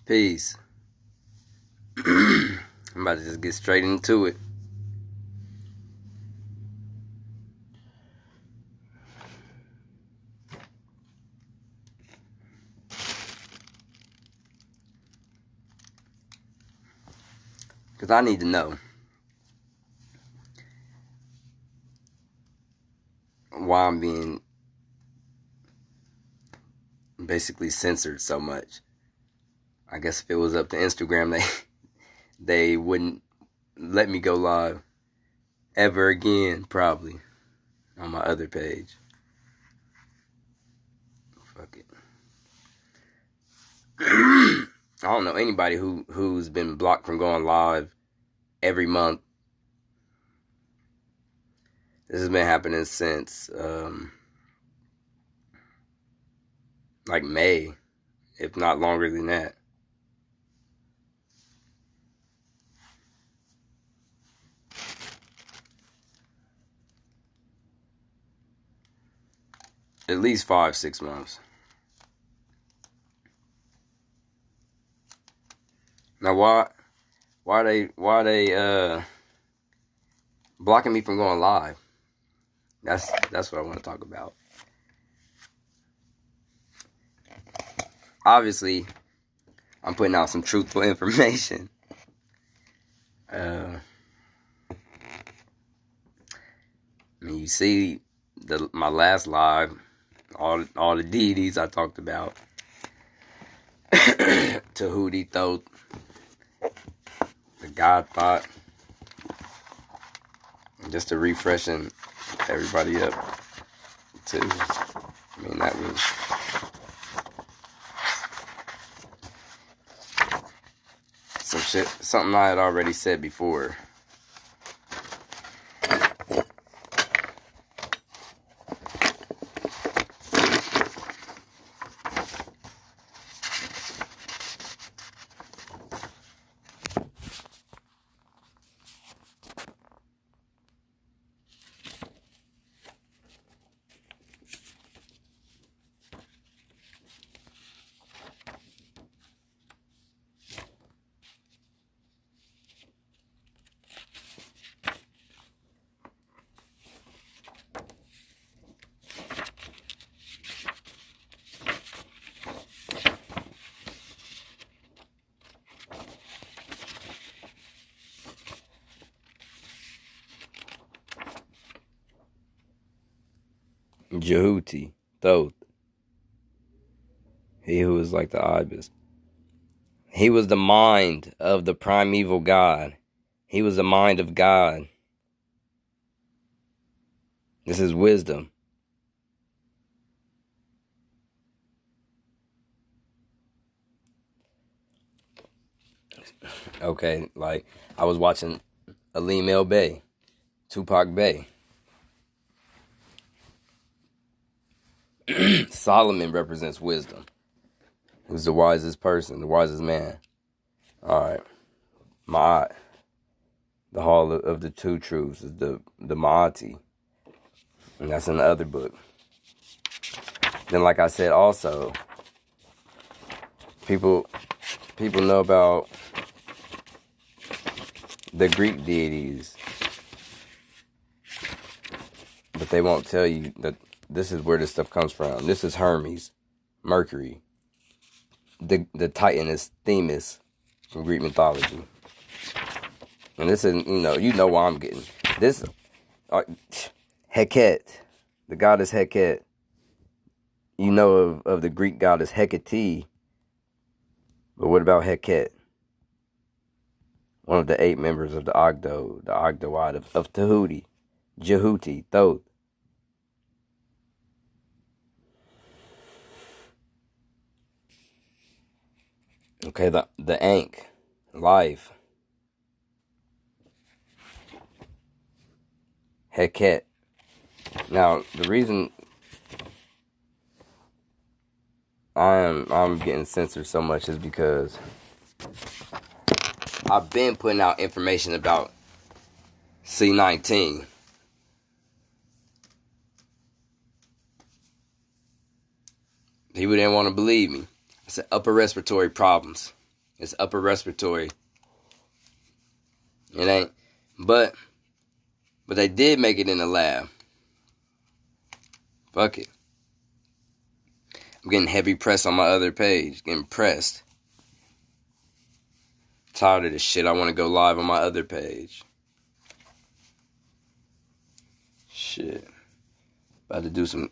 Peace. I'm about to just get straight into it. Because I need to know why I'm being basically censored so much. I guess if it was up to Instagram, they wouldn't let me go live ever again, probably, on my other page. Fuck it. I don't know anybody who's been blocked from going live every month. This has been happening since like May, if not longer than that. At least 5-6 months. Now why they blocking me from going live? That's what I want to talk about. Obviously, I'm putting out some truthful information. I mean, you see my last live, all the deities I talked about. Tahuti, Thoth, the God Thought. Just to refreshing everybody up too. I mean, that was some shit, something I had already said before. Jehuti, Thoth, he who is like the ibis. He was the mind of the primeval God. He was the mind of God. This is wisdom. Okay, like I was watching Alim El Bey, Tupac Bey. Solomon represents wisdom. Who's the wisest person, the wisest man? Alright. Ma'at. The Hall of the Two Truths is the Ma'ati. And that's in the other book. Then, like I said, also, people know about the Greek deities, but they won't tell you that this is where this stuff comes from. This is Hermes, Mercury. The Titan is Themis from Greek mythology. And this is, you know why I'm getting this. Heket, the goddess Heket. You know of the Greek goddess Hecate. But what about Heket? One of the 8 members of the Ogdoad of Tahuti, Jehuti, Thoth. Okay, the Ankh, life. Heket. Now, the reason I'm getting censored so much is because I've been putting out information about C19. People didn't want to believe me. I said upper respiratory problems. It's upper respiratory. It ain't. But they did make it in the lab. Fuck it. I'm getting heavy press on my other page. Getting pressed. Tired of this shit. I want to go live on my other page. Shit. About to do some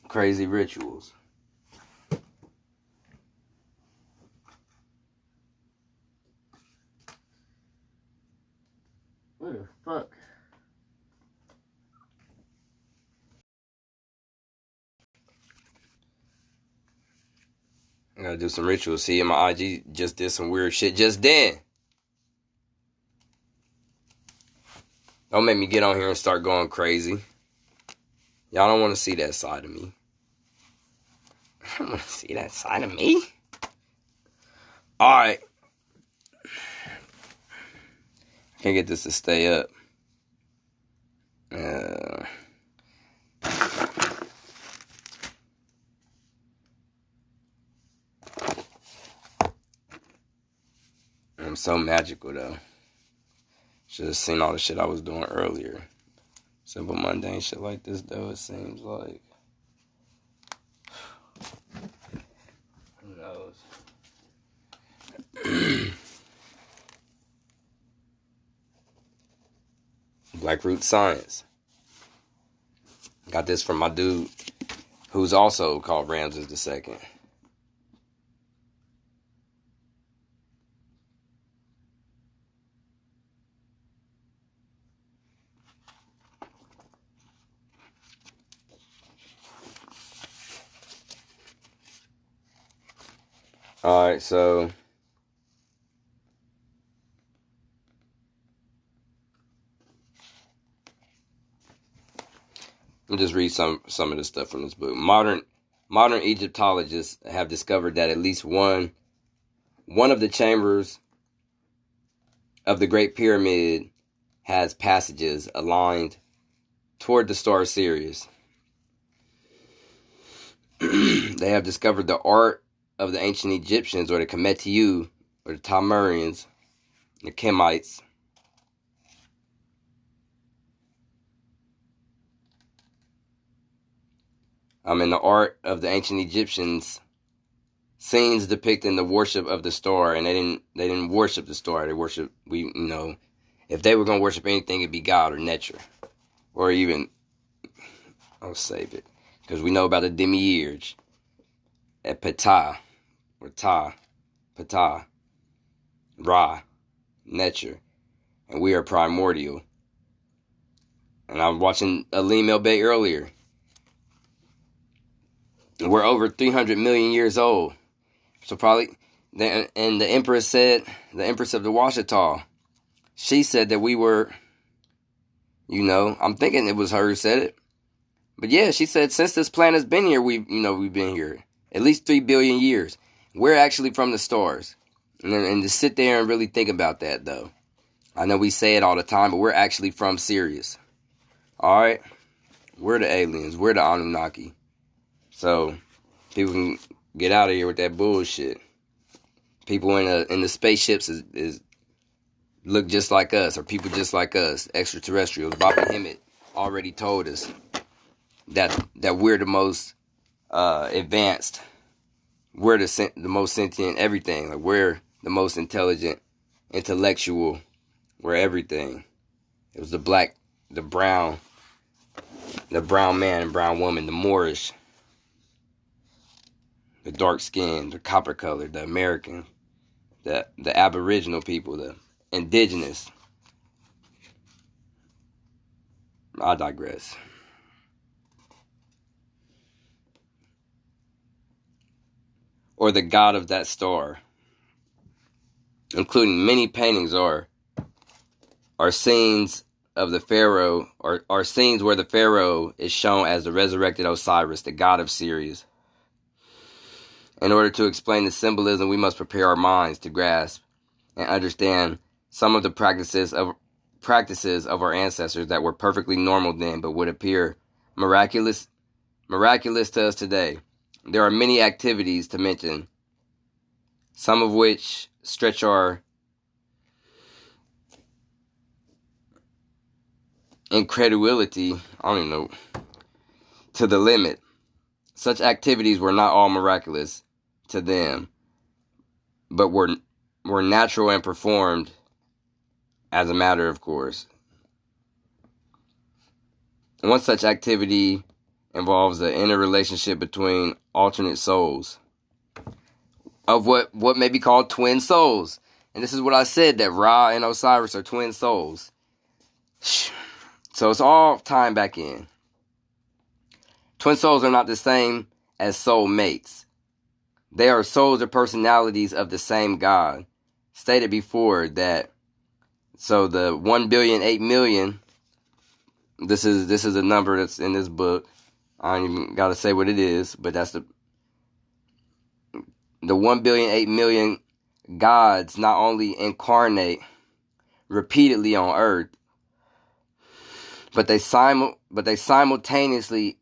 crazy rituals. What the fuck? I gotta do some rituals. See, my IG just did some weird shit just then. Don't make me get on here and start going crazy. Y'all don't want to see that side of me. I don't want to see that side of me. Alright. Can't get this to stay up. I'm so magical though. Should have seen all the shit I was doing earlier. Simple mundane shit like this though, it seems like. Who knows? Blackroots science. Got this from my dude who's also called Ramessu II. Alright, so I'll just read some of the stuff from this book. Modern Egyptologists have discovered that at least one of the chambers of the Great Pyramid has passages aligned toward the star Sirius. They have discovered the art of the ancient Egyptians, or the Kemetiu, or the Tamurians, the Kemites. In the art of the ancient Egyptians, scenes depicting the worship of the star, and they didn't worship the star. They worship, if they were gonna worship anything, it'd be God or nature, or even I'll save it because we know about the demiurge at Ptah, or Ptah, Ra, nature, and we are primordial. And I was watching Alim El Bay earlier. We're over 300 million years old. So probably, and the Empress of the Washita, she said that we were, I'm thinking it was her who said it. But yeah, she said since this planet's been here, we've been here. At least 3 billion years. We're actually from the stars. And to sit there and really think about that, though. I know we say it all the time, but we're actually from Sirius. Alright? We're the aliens. We're the Anunnaki. So, people can get out of here with that bullshit. People in the spaceships is look just like us, or people just like us, extraterrestrials. Bobby Hemmett already told us that we're the most advanced. We're the most sentient everything. Like we're the most intelligent, intellectual. We're everything. It was the brown man and brown woman, the Moorish, the dark skin, the copper color, the American, the Aboriginal people, the indigenous. I digress. Or the god of that star, including many paintings are scenes of the pharaoh, or are scenes where the pharaoh is shown as the resurrected Osiris, the god of Sirius. In order to explain the symbolism, we must prepare our minds to grasp and understand some of the practices of our ancestors that were perfectly normal then, but would appear miraculous to us today. There are many activities to mention some of which stretch our incredulity, I don't even know, to the limit. Such activities were not all miraculous to them, but were natural and performed as a matter of course. One such activity involves the inner relationship between alternate souls of what may be called twin souls. And this is what I said, that Ra and Osiris are twin souls. So it's all tying back in. Twin souls are not the same as soul mates. They are souls or personalities of the same God. Stated before that, so the 1,000,000,008,000,000, this is a number that's in this book. I don't even gotta say what it is, but that's the 1,000,008,000,000 gods not only incarnate repeatedly on earth, but they simultaneously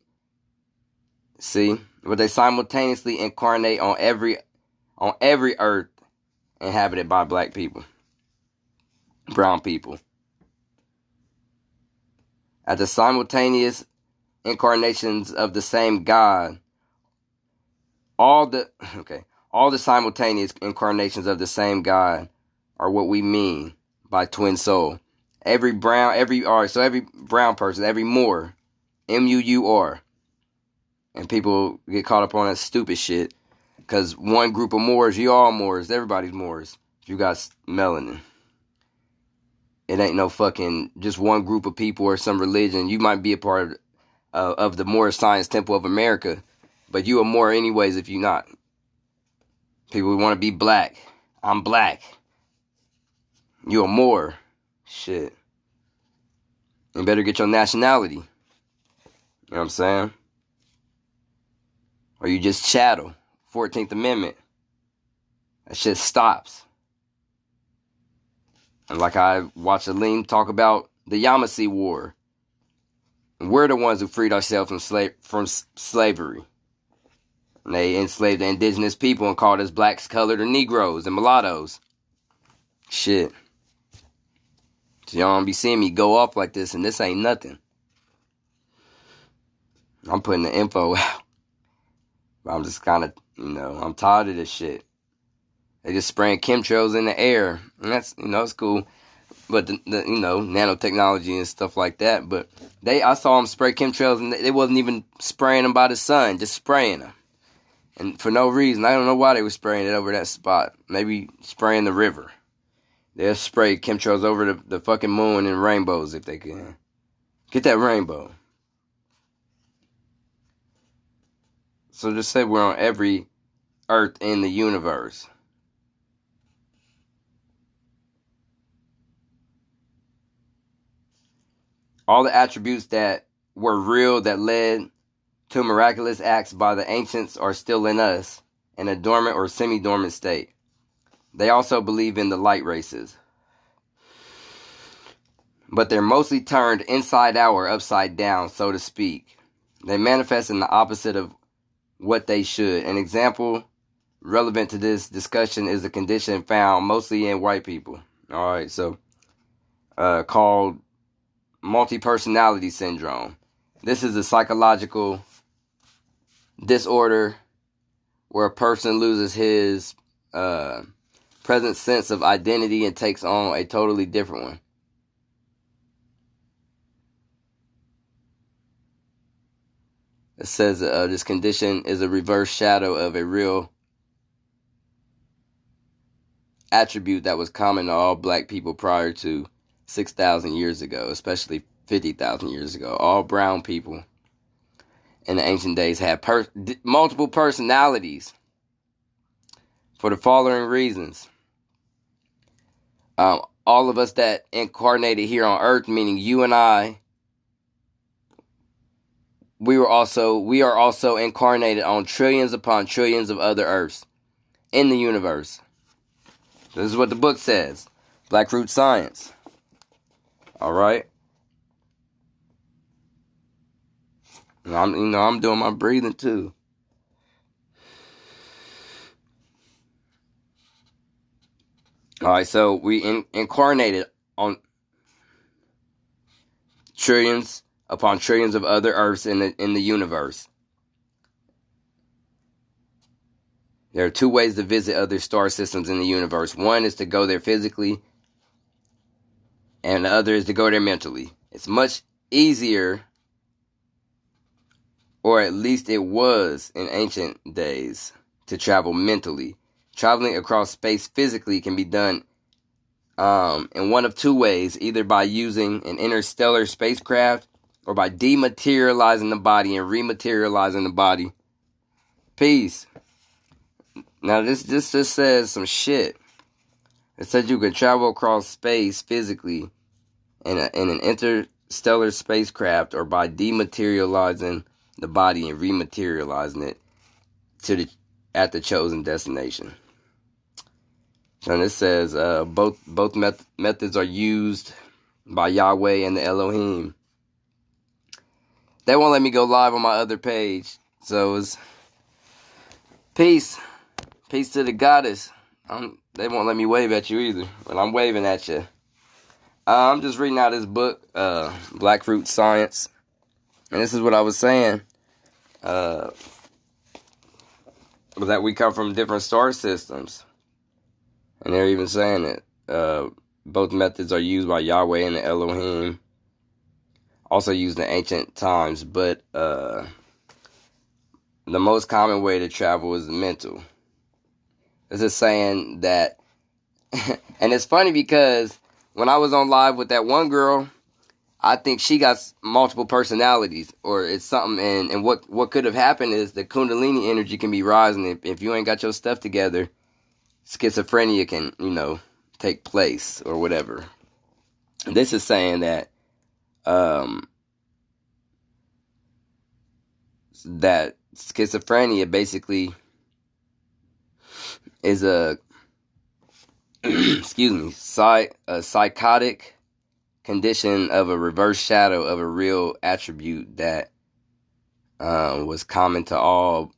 incarnate on every earth inhabited by black people, brown people. At the simultaneous incarnations of the same God, all the simultaneous incarnations of the same God are what we mean by twin soul. Every brown person, every Moor, M-U-U-R. And people get caught up on that stupid shit. Because one group of Moors, you all Moors, everybody's Moors. If you got melanin. It ain't no fucking just one group of people or some religion. You might be a part of the Moorish Science Temple of America. But you a Moor anyways if you not. People want to be black. I'm black. You a Moor. Shit. You better get your nationality. You know what I'm saying? Or you just chattel. 14th Amendment. That shit stops. And like I watched Aline talk about the Yamasee War. We're the ones who freed ourselves from slavery. And they enslaved the indigenous people and called us blacks, colored, or Negroes and mulattoes. Shit. So y'all don't be seeing me go off like this, and this ain't nothing. I'm putting the info out. But I'm just kind of, I'm tired of this shit. They just spraying chemtrails in the air. And that's, it's cool. But, the nanotechnology and stuff like that. But I saw them spray chemtrails, and they wasn't even spraying them by the sun. Just spraying them. And for no reason. I don't know why they were spraying it over that spot. Maybe spraying the river. They'll spray chemtrails over the fucking moon and rainbows if they can. Get that rainbow. So just say we're on every earth in the universe. All the attributes that were real that led to miraculous acts by the ancients are still in us, in a dormant or semi-dormant state. They also believe in the light races. But they're mostly turned inside out or upside down, so to speak. They manifest in the opposite of what they should. An example relevant to this discussion is a condition found mostly in white people. Alright, so called multi-personality syndrome. This is a psychological disorder where a person loses his present sense of identity and takes on a totally different one. It says this condition is a reverse shadow of a real attribute that was common to all black people prior to 6,000 years ago, especially 50,000 years ago. All brown people in the ancient days had multiple personalities for the following reasons. All of us that incarnated here on earth, meaning you and I, we are also incarnated on trillions upon trillions of other earths in the universe. This is what the book says. Blackroots science. Alright? I'm doing my breathing too. All right, so we incarnated on trillions upon trillions of other Earths in the universe. There are two ways to visit other star systems in the universe. One is to go there physically, and the other is to go there mentally. It's much easier, or at least it was in ancient days, to travel mentally. Traveling across space physically can be done in one of two ways, either by using an interstellar spacecraft or by dematerializing the body and rematerializing the body. Peace. Now this just says some shit. It said you could travel across space physically in an interstellar spacecraft or by dematerializing the body and rematerializing it at the chosen destination. So this says both methods are used by Yahweh and the Elohim. They won't let me go live on my other page, so it's peace. Peace to the goddess. They won't let me wave at you either, but I'm waving at you. I'm just reading out this book, Blackroots Science. And this is what I was saying. That we come from different star systems. And they're even saying it. Both methods are used by Yahweh and the Elohim. Also used in ancient times. But the most common way to travel is mental. This is saying that, and it's funny because when I was on live with that one girl, I think she got multiple personalities, or it's something, and what could have happened is the Kundalini energy can be rising. If you ain't got your stuff together, schizophrenia can, take place, or whatever. This is saying that, that schizophrenia basically is a psychotic condition of a reverse shadow of a real attribute that was common to all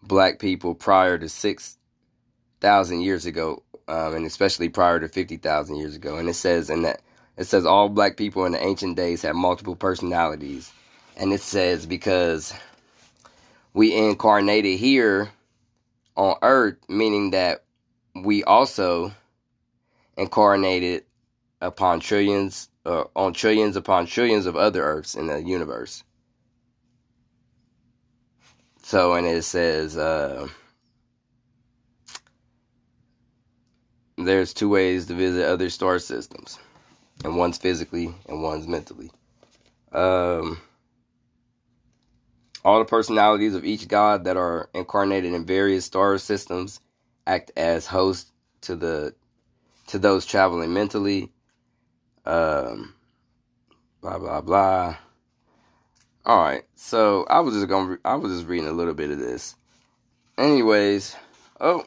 black people prior to 6,000 years ago, and especially prior to 50,000 years ago. And it says all black people in the ancient days had multiple personalities, and it says because we incarnated here on Earth, meaning that we also incarnated upon trillions upon trillions of other Earths in the universe. So, and it says there's two ways to visit other star systems, and one's physically and one's mentally. All the personalities of each god that are incarnated in various star systems act as hosts to those traveling mentally. Blah blah blah. All right, so I was just reading a little bit of this. Anyways, and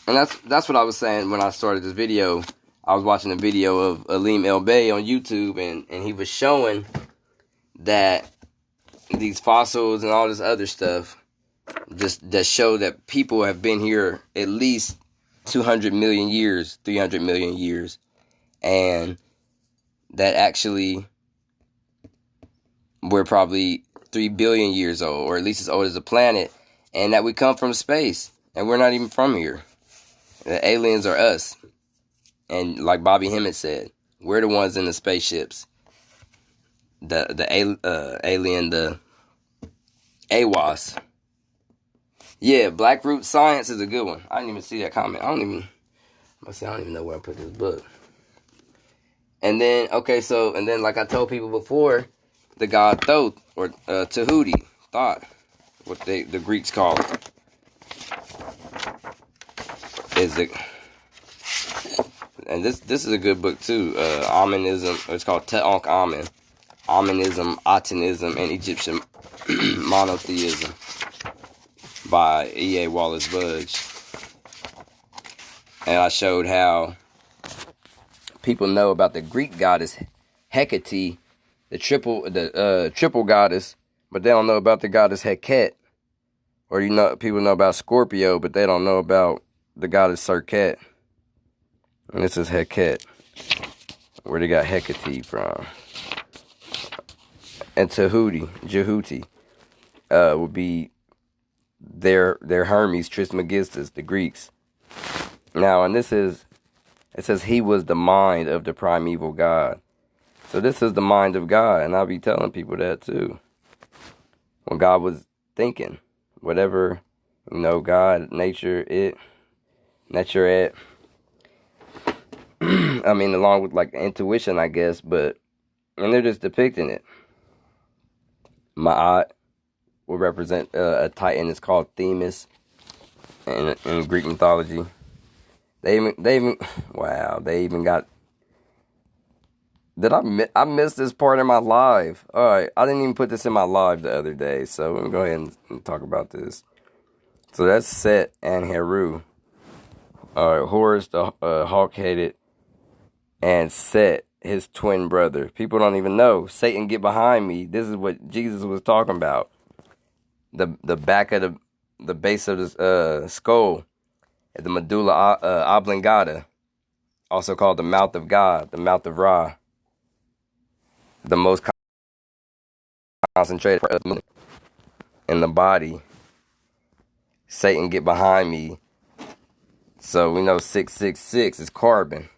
that's what I was saying when I started this video. I was watching a video of Alim El Bey on YouTube, and he was showing that these fossils and all this other stuff just that show that people have been here at least 200 million years, 300 million years, and that actually we're probably 3 billion years old, or at least as old as the planet, and that we come from space, and we're not even from here. The aliens are us. And like Bobby Hemmett said, we're the ones in the spaceships. The alien, the AWAS. Yeah, Blackroots Science is a good one. I didn't even see that comment. I don't even know where I put this book. And then, like I told people before, the god Thoth, or Tahuti, Thought, what the Greeks call it, is the... And this is a good book too. Amenism. It's called Tutankhamun. Amenism, Atenism, and Egyptian Monotheism by E.A. Wallace Budge. And I showed how people know about the Greek goddess Hecate, the triple goddess, but they don't know about the goddess Heket. Or people know about Scorpio, but they don't know about the goddess Serket. And this is Heket, where they got Hecate from. And Jehuti, would be their Hermes Trismegistus, the Greeks. Now, and this is, it says he was the mind of the primeval God. So this is the mind of God, and I'll be telling people that too. When God was thinking, whatever, God, nature, it. I mean, along with like intuition, I guess, and they're just depicting it. Ma'at will represent a titan. It's called Themis in Greek mythology. They even got. I missed this part in my live? All right, I didn't even put this in my live the other day, so let me go ahead and talk about this. So that's Set and Heru. All right, Horus, the hawk-headed, and Set, his twin brother. People don't even know. Satan, get behind me. This is what Jesus was talking about. The back of the base of the skull, the medulla oblongata, also called the mouth of God, the mouth of Ra, the most concentrated part in the body. Satan, get behind me. So we know 666 is carbon.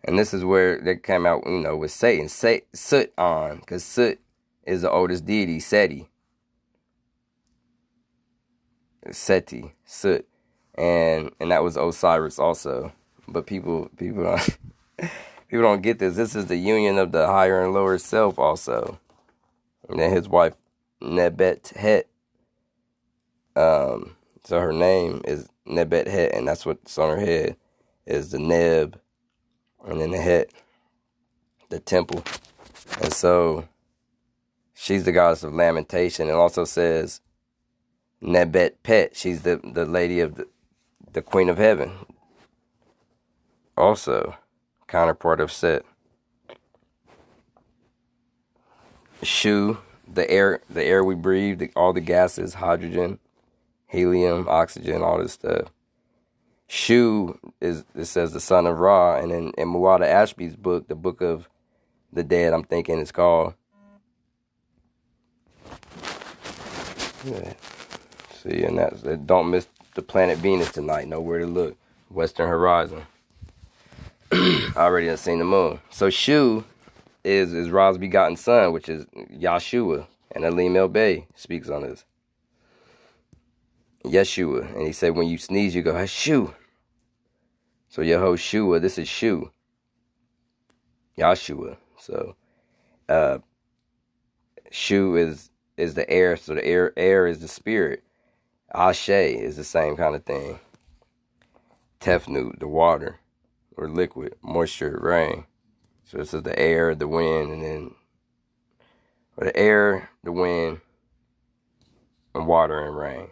And this is where they came out, with Satan. Soot on, because Soot is the oldest deity, Seti. Soot. And that was Osiris also. But people don't get this. This is the union of the higher and lower self also. And then his wife, Nebet Het. So her name is Nebet Het, and that's what's on her head, is the Neb, and then the Het, the temple. And so she's the goddess of lamentation. It also says Nebet Pet. She's the lady of the queen of heaven. Also, counterpart of Set. Shu, the air we breathe, all the gases, hydrogen, helium, oxygen, all this stuff. Shu it says the son of Ra, and in Muada Ashby's book, the Book of the Dead, I'm thinking it's called. Yeah. See, and that don't miss the planet Venus tonight. Know where to look. Western horizon. I already done seen the moon. So Shu is Ra's begotten son, which is Yahshua, and Alim El Bey speaks on this. Yeshua, and he said when you sneeze, you go Hashu. So Yehoshua, this is Shu. Yahshua. So Shu is the air, so the air is the spirit. Ashe is the same kind of thing. Tefnut, the water or liquid, moisture, rain. So this is the air, the wind, and then the air, the wind, and water and rain.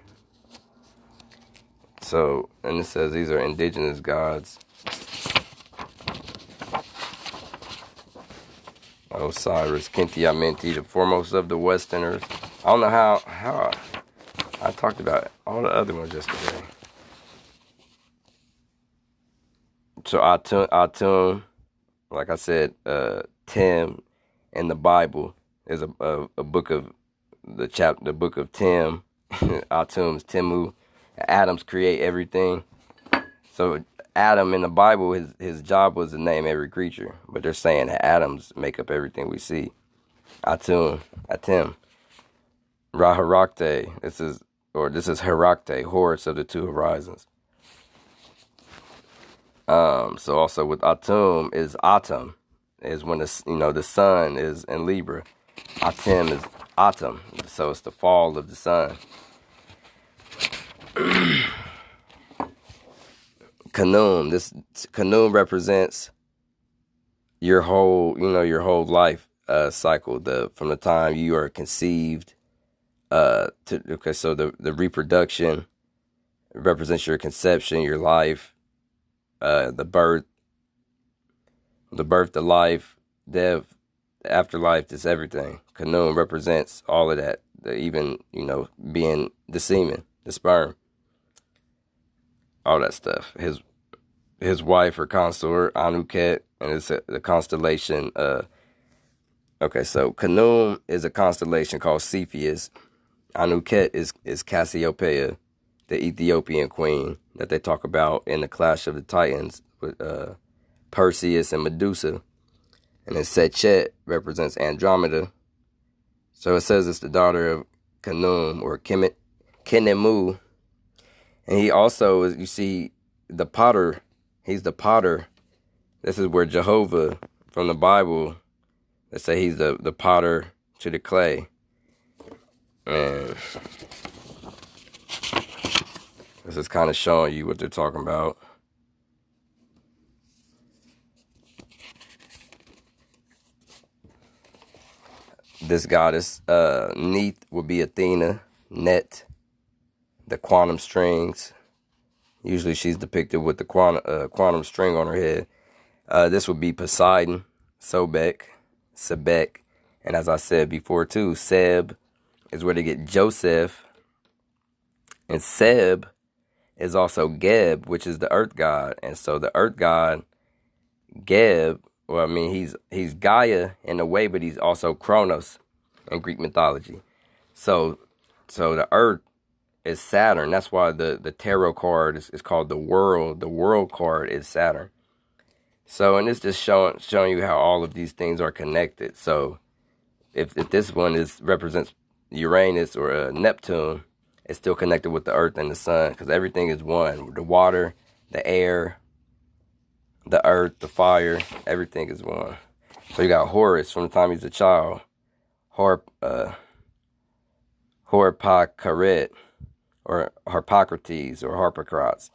So, and it says these are indigenous gods. Osiris, Kinti-Amenti, the foremost of the Westerners. I don't know how I talked about all the other ones yesterday. So Atum, like I said, Tim in the Bible is a book of the book of Tim. Atum's Timu. Atoms create everything. So Adam in the Bible, his job was to name every creature, but they're saying that atoms make up everything we see. Atum, Raharakte. This is Herakte, Horus of the two horizons. So also with Atum is Atum, is when the sun is in Libra. Atum is Atum, so it's the fall of the sun. Kanun represents your whole life cycle, from the time you are conceived so the reproduction represents your conception, your life, the birth, the life, death, the afterlife, just everything. Kanun represents all of that, even being the semen, the sperm. all that stuff. His wife or consort, Anuket, and it's the constellation. Okay, so Khnum is a constellation called Cepheus. Anuket is Cassiopeia, the Ethiopian queen that they talk about in the Clash of the Titans with Perseus and Medusa. And then Sechet represents Andromeda. So it says it's the daughter of Khnum or Khenemu. And he also is, you see, the potter. He's the potter. This is where Jehovah from the Bible, they say he's the potter to the clay. And this is kind of showing you what they're talking about. This goddess, Neith, will be Athena. Net, the quantum strings. Usually she's depicted with the quantum string on her head. This would be Poseidon, Sobek, Sebek. And as I said before too, Seb is where they get Joseph. And Seb is also Geb, which is the earth god. And so the earth god, Geb, well, I mean, he's Gaia in a way, but he's also Kronos in Greek mythology. So the earth is Saturn. That's why the tarot card is called the World. The World card is Saturn. So, and it's just showing you how all of these things are connected. So if this one represents Uranus or Neptune, it's still connected with the earth and the sun, because everything is one. The water, the air, the earth, the fire, everything is one. So you got Horus from the time he's a child. Horpakaret, or Harpocrates, or Harpocrates,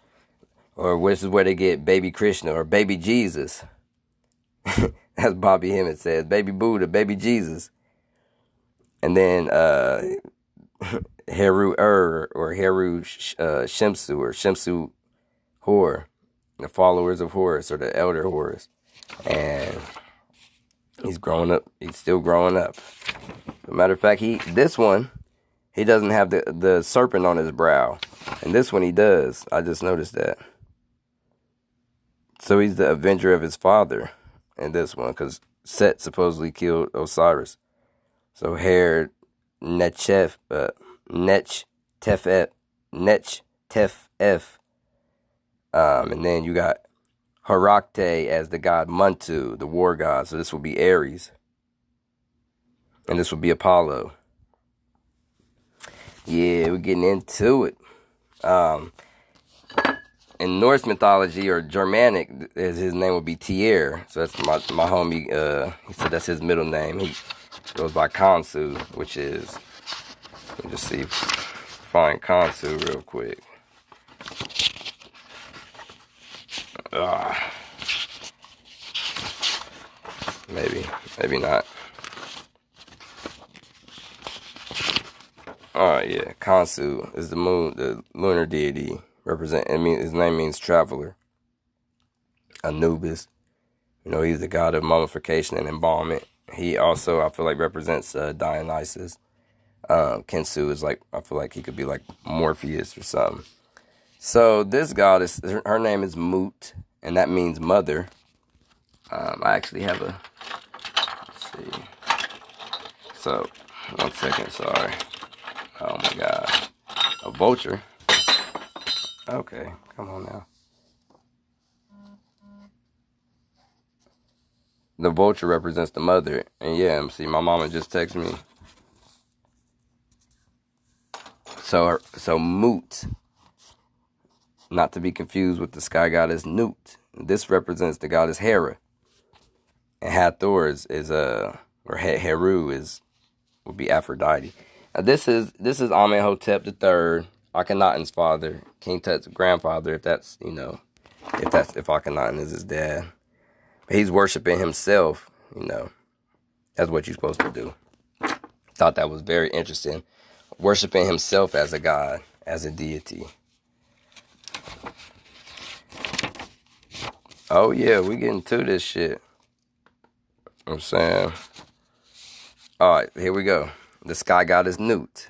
or which is where they get baby Krishna or baby Jesus. As Bobby Hemmett says, baby Buddha, baby Jesus. And then Heru or Heru Shemsu, or Shemsu Hor, the followers of Horus, or the elder Horus. And he's growing up. He's still growing up. As a matter of fact, this one, he doesn't have the serpent on his brow. And this one he does. I just noticed that. So he's the avenger of his father in this one, because Set supposedly killed Osiris. So Her Nechef, Nech-Tef-F. And then you got Harakte as the god Muntu, the war god. So this will be Ares. And this will be Apollo. Yeah, we're getting into it. In Norse mythology or Germanic, his name would be Tyr. So that's my homie. He said that's his middle name. He goes by Khonsu, which is, let me just see, find Khonsu real quick. Maybe not. Yeah, Khonsu is the moon, the lunar deity. His name means traveler. Anubis, he's the god of mummification and embalmment. He also, I feel like, represents Dionysus. Kensu is like, I feel like he could be like Morpheus or something. So this goddess, her name is Mut, and that means mother. I actually have let's see. So, 1 second, sorry. Oh my God. A vulture? Okay, come on now. The vulture represents the mother. And yeah, see, my mama just texted me. So Mut, not to be confused with the sky goddess Nut. This represents the goddess Hera. And Hathor or Heru would be Aphrodite. Now this is Amenhotep III, Akhenaten's father, King Tut's grandfather, if Akhenaten is his dad. But he's worshiping himself, That's what you're supposed to do. Thought that was very interesting. Worshiping himself as a god, as a deity. Oh yeah, we getting to this shit. I'm saying. Alright, here we go. The sky god is Nut.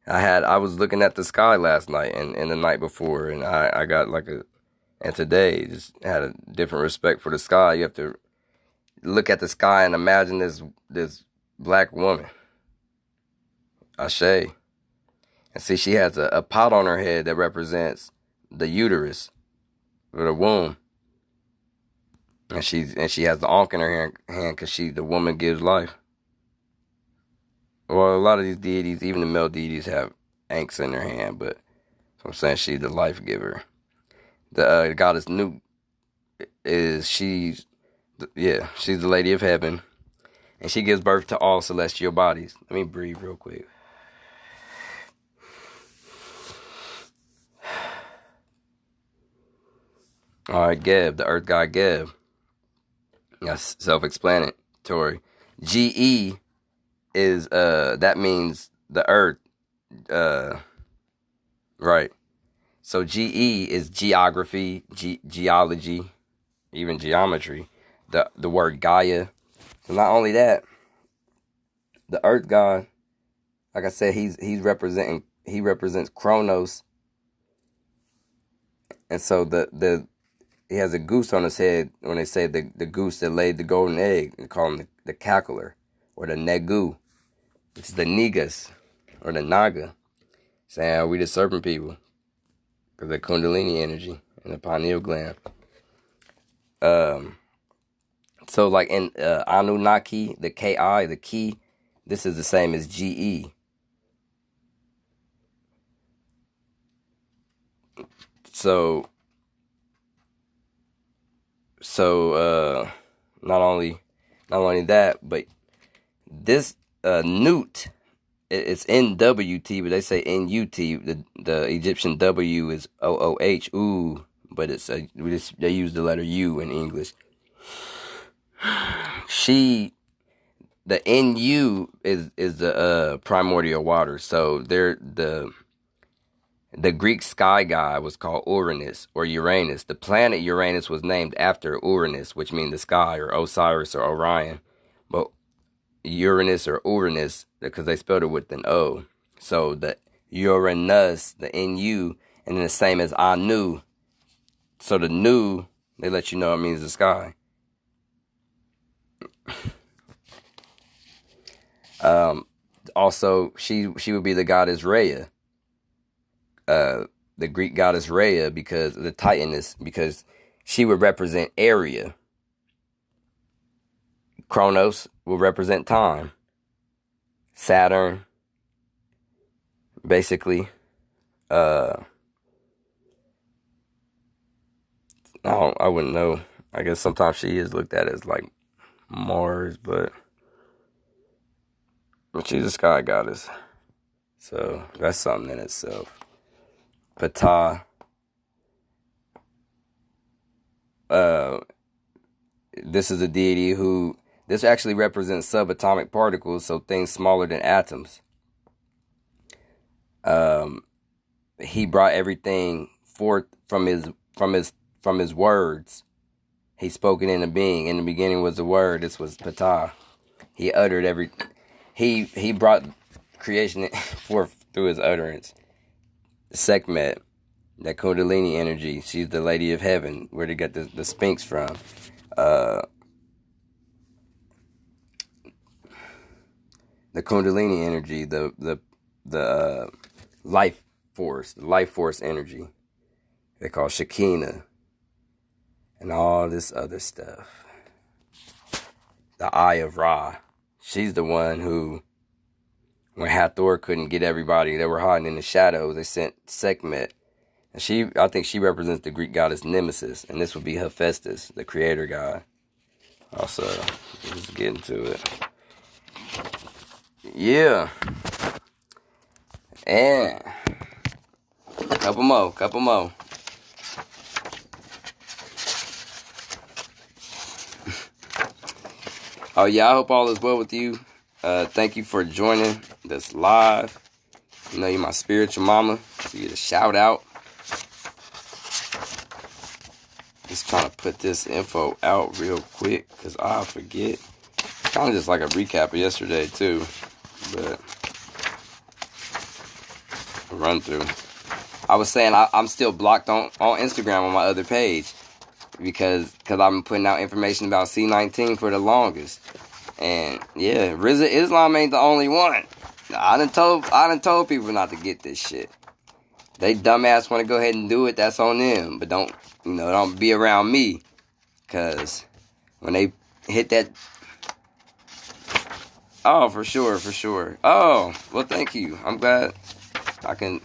I was looking at the sky last night and the night before, and I got and today just had a different respect for the sky. You have to look at the sky and imagine this black woman, Ashe. And see, she has a pot on her head that represents the uterus or the womb. And she has the ankh in her hand because the woman gives life. Well, a lot of these deities, even the male deities, have ankhs in their hand, but I'm saying she's the life giver. The goddess Nut she's the lady of heaven, and she gives birth to all celestial bodies. Let me breathe real quick. All right, Geb, the earth god Geb. That's self-explanatory. GE is that means the earth, right? So GE is geography, geology, even geometry. The word Gaia. So not only that, the earth god, like I said, he represents Kronos, and so he has a goose on his head. When they say the goose that laid the golden egg, they call him the cackler, or the Negu, which is the Negus, or the Naga, saying we the serpent people, because of Kundalini energy and the pineal gland. So like in Anunnaki, the Ki, the key, this is the same as GE. So not only that, but this Nut, it's NWT, but they say NUT. The Egyptian W is OOH, ooh, but they use the letter U in English. The NU is the primordial water. So the Greek sky god was called Uranus or Uranus. The planet Uranus was named after Uranus, which means the sky, or Osiris or Orion. But Uranus or Uranus, because they spelled it with an O. So the Uranus, the NU, and then the same as Anu. So the Nu, they let you know it means the sky. Also, she would be the goddess Rhea. The Greek goddess Rhea, because the Titaness, because she would represent area. Kronos will represent time. Saturn, basically. I wouldn't know. I guess sometimes she is looked at as like Mars, but she's a sky goddess. So that's something in itself. Ptah. This is a deity who, this actually represents subatomic particles, so things smaller than atoms. He brought everything forth from his words. He spoke it into being. In the beginning was the word. This was Ptah. He uttered he brought creation forth through his utterance. Sekhmet, that Kundalini energy. She's the lady of heaven. Where they got the Sphinx from? The Kundalini energy, the life force energy. They call Shekinah, and all this other stuff. The Eye of Ra. She's the one who, when Hathor couldn't get everybody, they were hiding in the shadows, they sent Sekhmet. And I think she represents the Greek goddess Nemesis, and this would be Hephaestus, the creator god. Also, let's get into it. Yeah. And couple more. Oh yeah, I hope all is well with you. Thank you for joining this live. You know you're my spiritual mama, so you get a shout out. Just trying to put this info out real quick because I'll forget. Kind of just like a recap of yesterday too, but run through. I was saying I'm still blocked on Instagram on my other page because I've been putting out information about C19 for the longest. And yeah, Rizza Islam ain't the only one. I done told people not to get this shit. They dumbass want to go ahead and do it, that's on them. But don't be around me. Cause when they hit that... Oh, for sure. Oh, well, thank you. I'm glad I can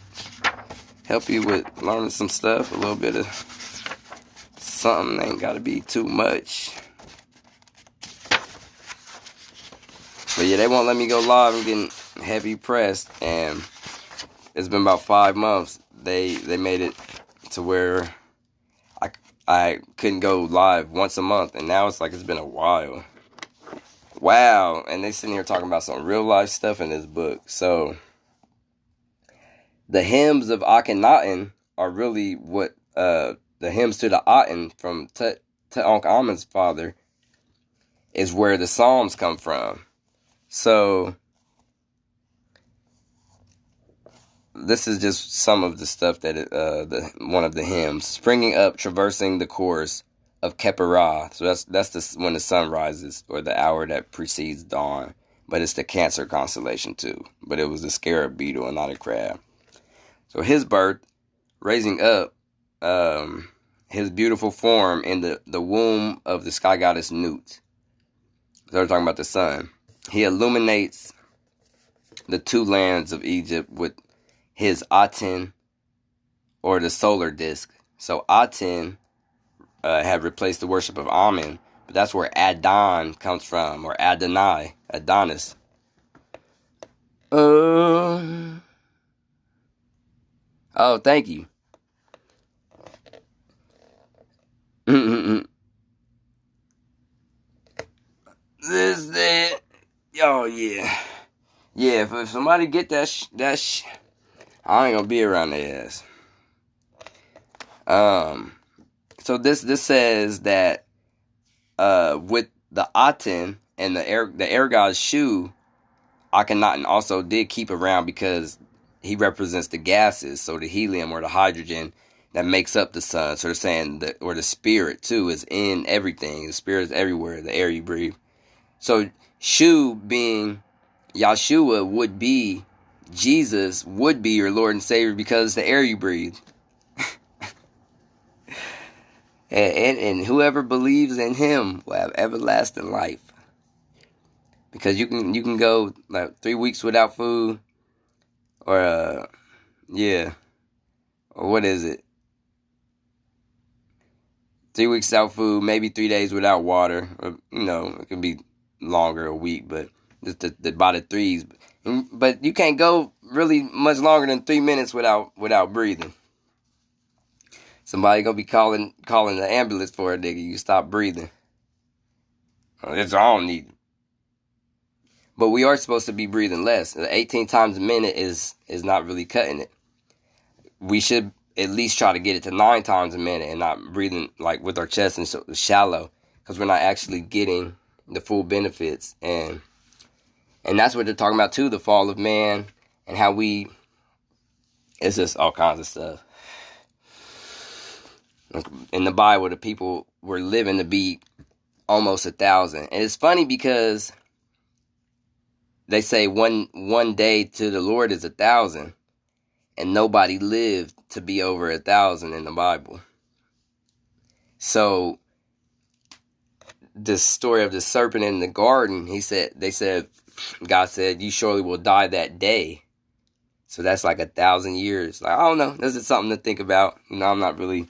help you with learning some stuff. A little bit of something. Ain't got to be too much. But yeah, they won't let me go live. I'm getting heavy pressed. And it's been about 5 months. They made it to where I couldn't go live once a month. And now it's like it's been a while. Wow, and they sitting here talking about some real life stuff in this book. So, the hymns of Akhenaten are really what, the hymns to the Aten from Tutankhamun's father is where the Psalms come from. So, this is just some of the stuff that, one of the hymns. Springing up, traversing the course of Khepera. So that's when the sun rises, or the hour that precedes dawn. But it's the Cancer constellation too. But it was a scarab beetle and not a crab. So his birth, raising up his beautiful form in the womb of the sky goddess Nut. So we're talking about the sun. He illuminates the two lands of Egypt with his Aten, or the solar disk. So Aten had replaced the worship of Amen, but that's where Adon comes from, or Adonai, Adonis. Oh, thank you. That. Oh yeah, yeah. If somebody get that I ain't gonna be around their ass. So this says that with the Aten and the air god Shu, Akhenaten also did keep around because he represents the gases, so the helium or the hydrogen that makes up the sun. So they're saying that, or the spirit too, is in everything. The spirit is everywhere, the air you breathe. So Shu being Yahshua would be, Jesus would be your Lord and Savior because the air you breathe. And whoever believes in him will have everlasting life. Because you can go like 3 weeks without food, or or what is it? 3 weeks without food, maybe 3 days without water, or it could be longer, a week, but just the by the threes. But you can't go really much longer than 3 minutes without breathing. Somebody gonna be calling the ambulance for a nigga. You stop breathing. That's all I need. But we are supposed to be breathing less. 18 times a minute is not really cutting it. We should at least try to get it to 9 times a minute and not breathing like with our chest and so shallow, because we're not actually getting the full benefits. And that's what they're talking about too, the fall of man, and how it's just all kinds of stuff. In the Bible, the people were living to be almost 1,000. And it's funny because they say one day to the Lord is 1,000. And nobody lived to be over 1,000 in the Bible. So, the story of the serpent in the garden, God said, you surely will die that day. So that's like 1,000 years. Like, I don't know. This is something to think about. I'm not really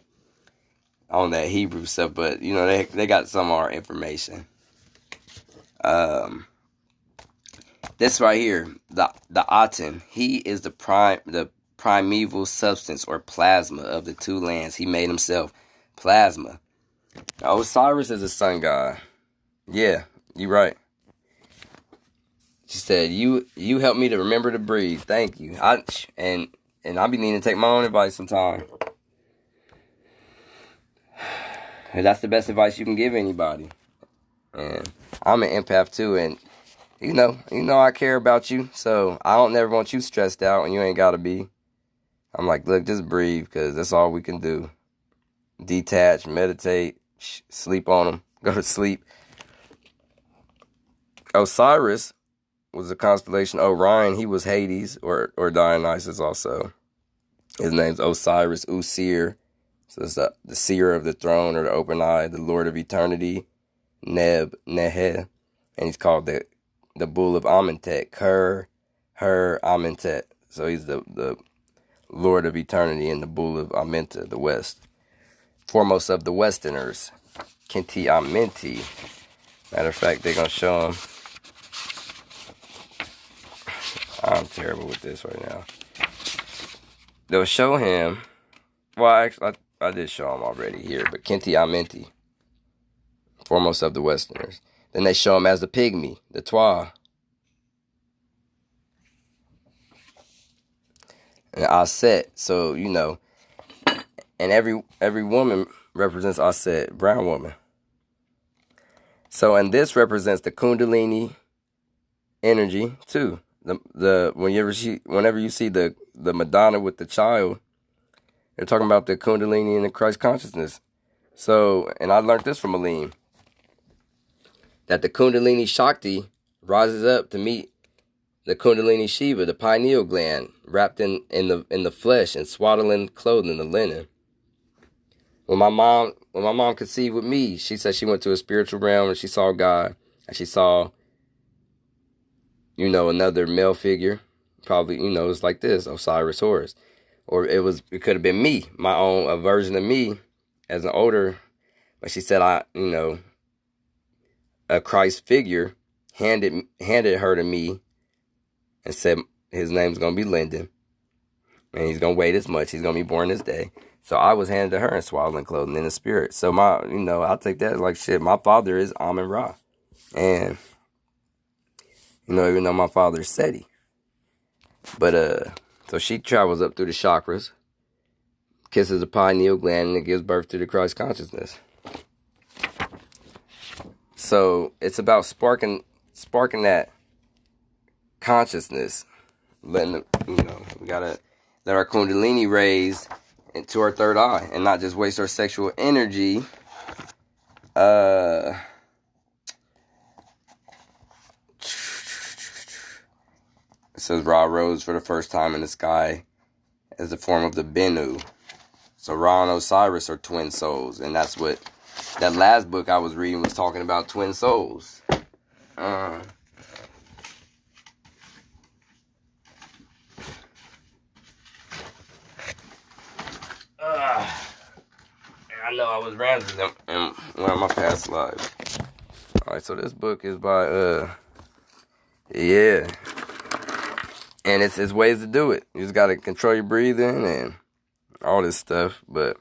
on that Hebrew stuff, but they got some of our information. This right here, the Aten, he is the primeval substance or plasma of the two lands. He made himself plasma. Osiris is a sun god. Yeah, you're right. She said, "You helped me to remember to breathe. Thank you." And I be needing to take my own advice sometime. And that's the best advice you can give anybody. And I'm an empath too, and I care about you, so I don't never want you stressed out, and you ain't gotta be. I'm like, look, just breathe, because that's all we can do. Detach, meditate, sleep on them, go to sleep. Osiris was a constellation. Orion, he was Hades or Dionysus also. His name's Osiris, Usir. So it's the seer of the throne or the open eye, the Lord of eternity, Nehe. And he's called the bull of Amentet, Amentet. So he's the Lord of eternity and the bull of Amenta, the west. Foremost of the Westerners, Kinti Amenti. Matter of fact, they're going to show him. I'm terrible with this right now. They'll show him. Well, actually, I did show him already here, but Kinti Amenti, foremost of the Westerners. Then they show him as the pygmy, the Twa. And Aset, so, you know, and every woman represents Aset, brown woman. So, and this represents the Kundalini energy, too. Whenever you see the Madonna with the child, they're talking about the Kundalini and the Christ consciousness. So, and I learned this from Alim, that the Kundalini Shakti rises up to meet the Kundalini Shiva, the pineal gland, wrapped in the flesh and swaddling clothing, the linen. When my mom conceived with me, she said she went to a spiritual realm and she saw God, and she saw, you know, another male figure. Probably, you know, it's like this, Osiris Horus. Or it could have been me, my own, a version of me as an older, but she said a Christ figure handed her to me and said his name's going to be Lyndon. And he's going to weigh this much. He's going to be born this day. So I was handed to her in swaddling clothing in the spirit. So I'll take that like shit. My father is Amun Ra. And, you know, even though my father is Seti. But, so she travels up through the chakras, kisses the pineal gland, and it gives birth to the Christ consciousness. So it's about sparking that consciousness, letting we gotta let our Kundalini raise into our third eye and not just waste our sexual energy. It says Ra rose for the first time in the sky as the form of the Bennu. So Ra and Osiris are twin souls, and that's what that last book I was reading was talking about, twin souls. I know I was rambling in one of my past lives. Alright, so this book is by, and it's ways to do it. You just gotta control your breathing and all this stuff. But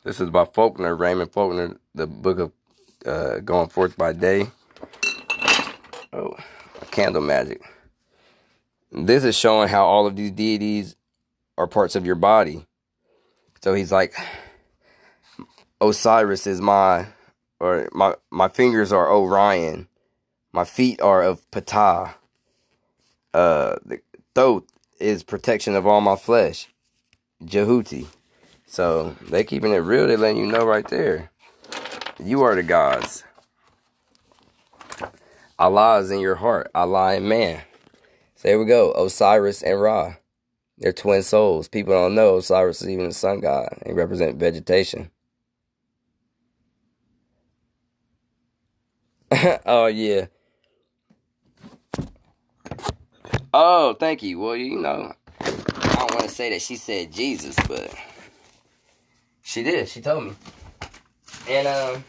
this is by Faulkner, Raymond Faulkner, the book of Going Forth by Day. Oh, candle magic. This is showing how all of these deities are parts of your body. So he's like, Osiris is my fingers are Orion. My feet are of Ptah. The throat is protection of all my flesh. Jehuti. So they keeping it real. They letting you know right there. You are the gods. Allah is in your heart. Allah and man. So here we go. Osiris and Ra. They're twin souls. People don't know Osiris is even the sun god. They represent vegetation. Oh, yeah. Oh, thank you. Well, you know, I don't want to say that she said Jesus, but she did. She told me. And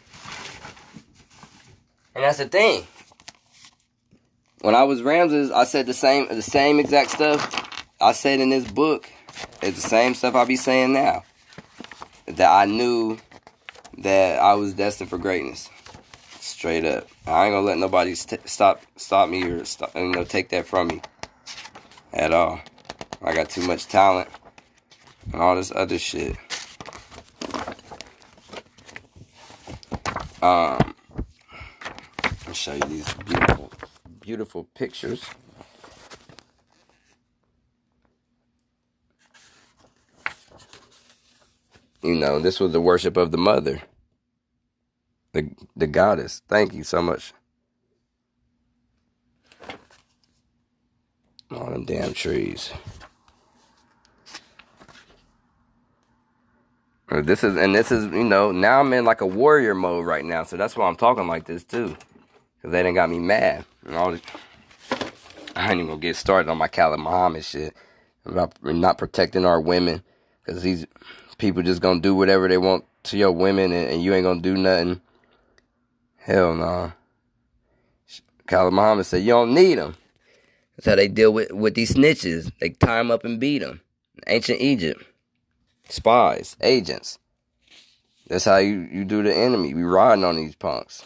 that's the thing. When I was Ramses, I said the same exact stuff I said in this book. It's the same stuff I be saying now. That I knew that I was destined for greatness. Straight up. I ain't gonna let nobody stop me or take that from me at all. I got too much talent and all this other shit. I'll show you these beautiful pictures. this was the worship of the mother, the goddess. Thank you so much. All them damn trees. This is, now I'm in like a warrior mode right now, so that's why I'm talking like this too. Cause they done got me mad. I ain't even gonna get started on my Khalid Muhammad shit. About not protecting our women. Cause these people just gonna do whatever they want to your women and you ain't gonna do nothing. Hell no. Khalid Muhammad said you don't need them. That's how they deal with these snitches. They tie them up and beat them. Ancient Egypt. Spies, agents. That's how you do the enemy. We riding on these punks.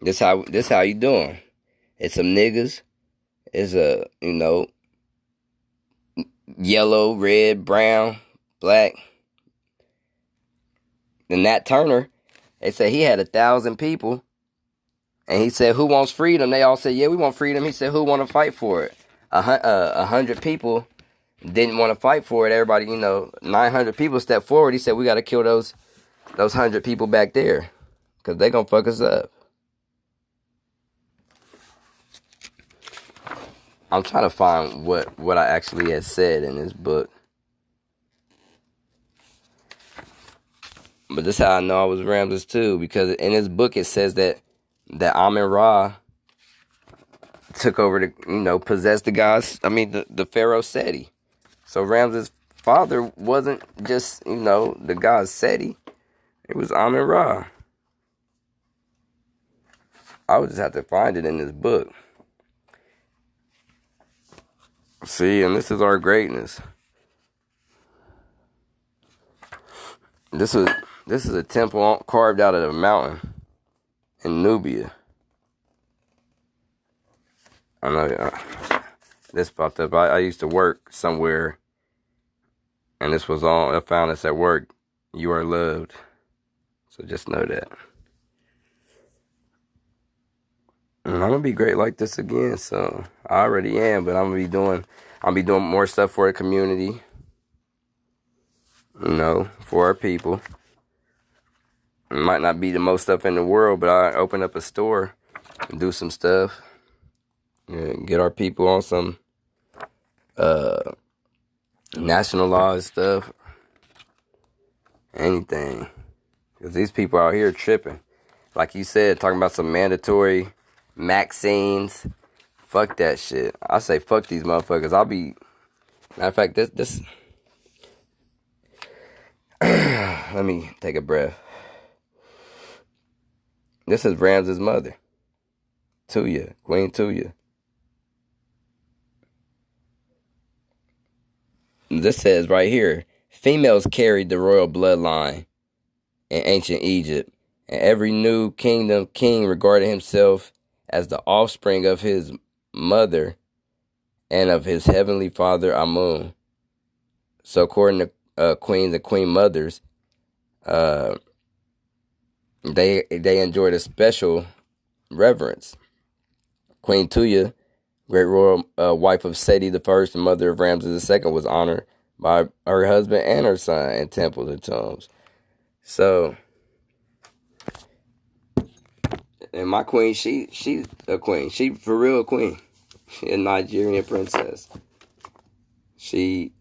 This how you doing. It's some niggas. It's a, yellow, red, brown, black. And Nat Turner, they said he had 1,000 people. And he said, who wants freedom? They all said, yeah, we want freedom. He said, who want to fight for it? 100 people didn't want to fight for it. Everybody, 900 people stepped forward. He said, we got to kill those 100 people back there. Because they going to fuck us up. I'm trying to find what I actually had said in this book. But this is how I know I was Ramses too. Because in this book it says that Amen-Ra took over possessed the gods. The Pharaoh Seti. So Ramses' father wasn't just, the god Seti. It was Amen-Ra. I would just have to find it in this book. See, and this is our greatness. This is a temple carved out of a mountain in Nubia. I know this popped up. I used to work somewhere, and this was on. I found this at work. You are loved. So just know that. And I'm gonna be great like this again. So I already am, but I'll be doing more stuff for the community. For our people. It might not be the most stuff in the world, but I open up a store and do some stuff. And get our people on some national laws stuff. Anything. Because these people out here tripping. Like you said, talking about some mandatory vaccines. Fuck that shit. I say fuck these motherfuckers. Matter of fact, this let me take a breath. This is Ramses' mother. Tuya, Queen Tuya. This says right here, females carried the royal bloodline in ancient Egypt, and every new king regarded himself as the offspring of his mother and of his heavenly father Amun. So according to queens and queen mothers, they enjoyed a special reverence. Queen Tuya, great royal wife of Seti I and mother of Ramses II, was honored by her husband and her son in temples and tombs. So, and my queen, she's a queen. She for real a queen. She a Nigerian princess. She,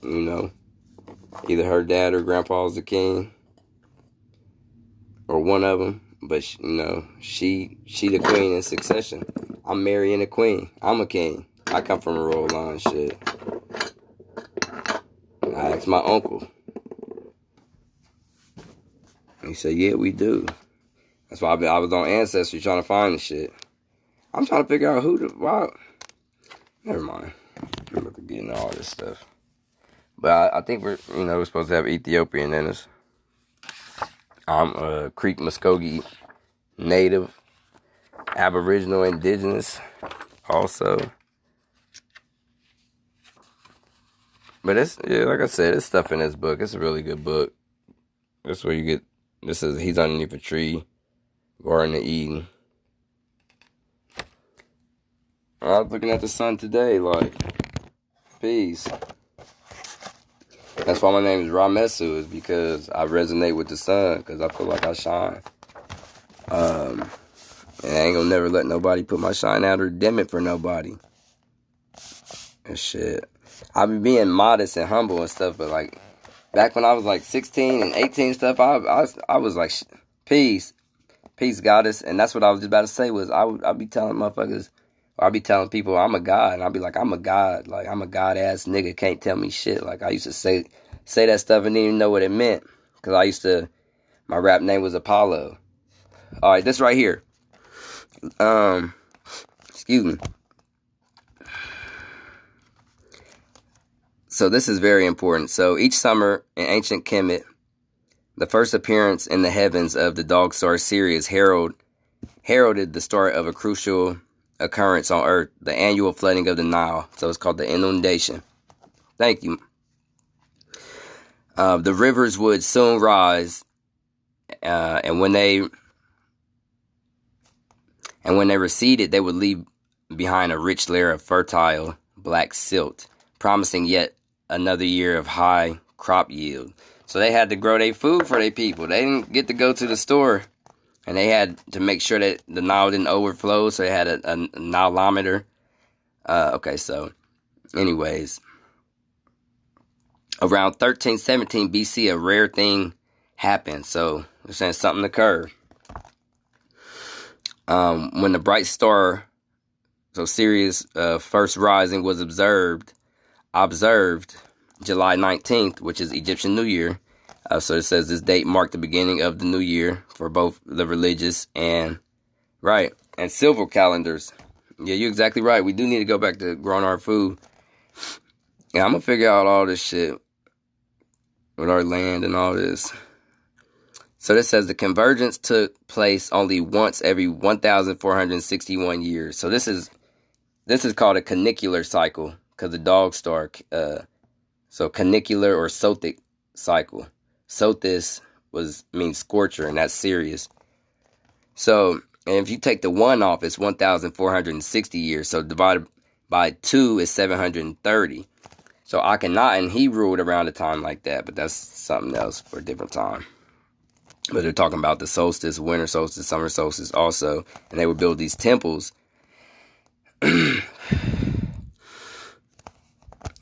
either her dad or grandpa was the king, or one of them. But she the queen in succession. I'm marrying a queen. I'm a king. I come from a royal line. Shit. I asked my uncle. He said, "Yeah, we do." That's why I was on Ancestry trying to find the shit. I'm trying to figure out why. Never mind. I'm about to get into all this stuff. But I think we're supposed to have Ethiopian in us. I'm a Creek Muskogee native, Aboriginal, Indigenous, also. But like I said, it's stuff in this book. It's a really good book. That's where you get. This is he's underneath a tree, Garden of Eden. I was looking at the sun today, like, peace. That's why my name is Ramessu, is because I resonate with the sun, because I feel like I shine. And I ain't gonna never let nobody put my shine out or dim it for nobody. And shit. I be being modest and humble and stuff, but like, back when I was like 16 and 18 and stuff, I was like, peace, goddess. And that's what I was just about to say was, I'd be telling motherfuckers, or I'd be telling people I'm a god, and I'd be like, I'm a god. Like, I'm a god-ass nigga, can't tell me shit. Like, I used to say that stuff and didn't even know what it meant. Because my rap name was Apollo. Alright, this right here. Excuse me. So this is very important. So each summer in ancient Kemet, the first appearance in the heavens of the dog star Sirius heralded the start of a crucial occurrence on Earth, the annual flooding of the Nile. So it's called the inundation. Thank you. The rivers would soon rise, and when they receded, they would leave behind a rich layer of fertile black silt, promising yet another year of high crop yield. So they had to grow their food for their people. They didn't get to go to the store, and they had to make sure that the Nile didn't overflow, so they had a Nileometer. Okay, so anyways, around 1317 BC, a rare thing happened. So they're saying something occurred. When the bright star, so Sirius' first rising was observed July 19th, which is Egyptian New Year. So it says this date marked the beginning of the new year for both the religious and civil calendars. Yeah, you're exactly right. We do need to go back to growing our food. Yeah, I'm going to figure out all this shit with our land and all this. So this says the convergence took place only once every 1,461 years. So this is called a canicular cycle, because the dog star, so canicular or Sothic cycle. Sothis means scorcher, and that's Sirius. So, and if you take the 1 off, it's 1,460 years. So divided by 2 is 730. So Akhenaten, he ruled around a time like that, but that's something else for a different time. But they're talking about the solstice, winter solstice, summer solstice also, and they would build these temples.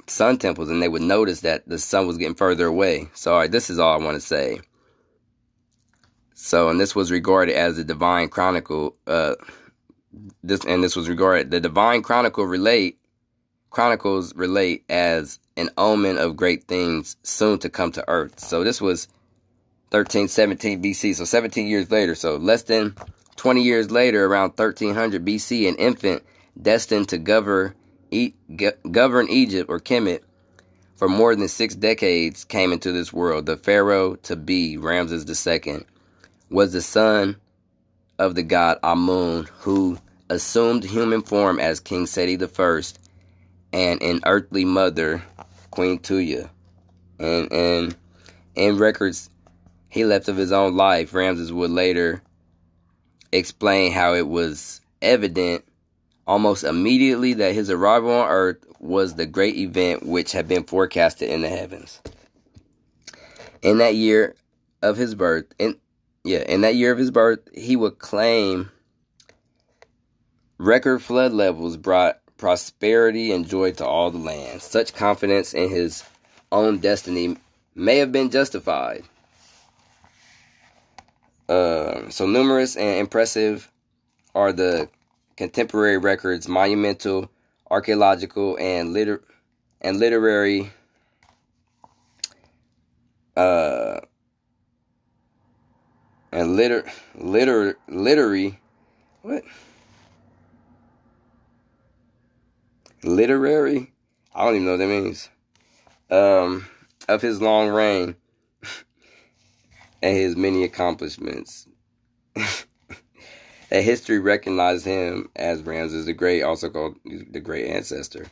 Sun temples, and they would notice that the sun was getting further away. So, all right, this is all I want to say. So, and this was regarded as the divine chronicle. The divine chronicles relate as an omen of great things soon to come to earth. So this was 1317 BC. So 17 years later. So less than 20 years later, around 1300 BC, an infant destined to govern Egypt or Kemet for more than 6 decades came into this world. The pharaoh to be, Ramses II, was the son of the god Amun, who assumed human form as King Seti I and an earthly mother, Queen Tuya. And in records he left of his own life, Ramses would later explain how it was evident almost immediately that his arrival on Earth was the great event which had been forecasted in the heavens. In that year of his birth, he would claim record flood levels brought prosperity and joy to all the land. Such confidence in his own destiny may have been justified. So numerous and impressive are the contemporary records, monumental, archaeological, and literary literary, I don't even know what that means, of his long reign and his many accomplishments. That history recognized him as Ramses the Great, also called the Great Ancestor.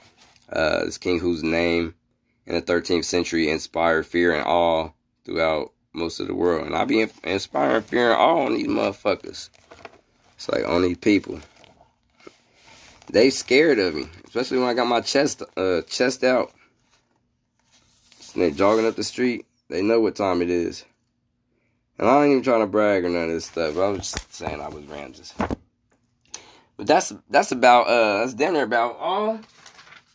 This king whose name in the 13th century inspired fear and awe throughout most of the world. And I be inspiring fear and awe on these motherfuckers. It's like, on these people. They scared of me, especially when I got my chest out. So they're jogging up the street. They know what time it is. And I ain't even trying to brag or none of this stuff. I was just saying I was Ramses. But that's about that's damn near about all.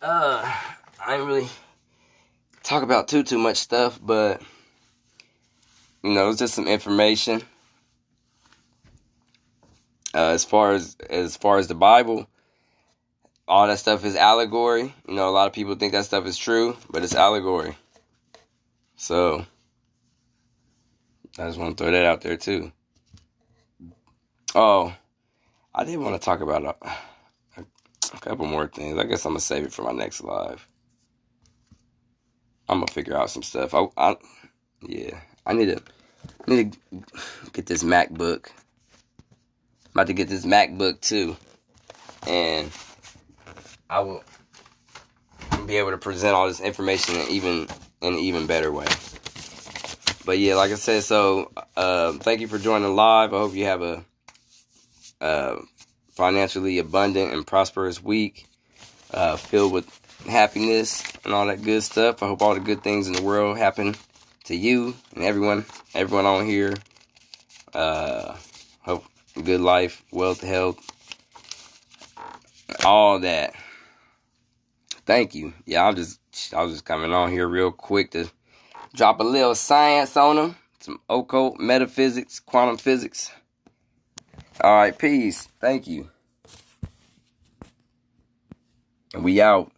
I ain't really talk about too much stuff, but you know, it's just some information. As far as the Bible, all that stuff is allegory. You know, a lot of people think that stuff is true, but it's allegory. So I just want to throw that out there too. Oh, I did want to talk about a couple more things. I guess I'm gonna save it for my next live. I'm gonna figure out some stuff. I need to get this MacBook. I'm about to get this MacBook too, and I will be able to present all this information in an even better way. But yeah, like I said, so thank you for joining live. I hope you have a financially abundant and prosperous week, filled with happiness and all that good stuff. I hope all the good things in the world happen to you and everyone on here. Hope good life, wealth, health, all that. Thank you. Yeah, I was just coming on here real quick to drop a little science on them. Some occult metaphysics, quantum physics. All right, peace. Thank you. And we out.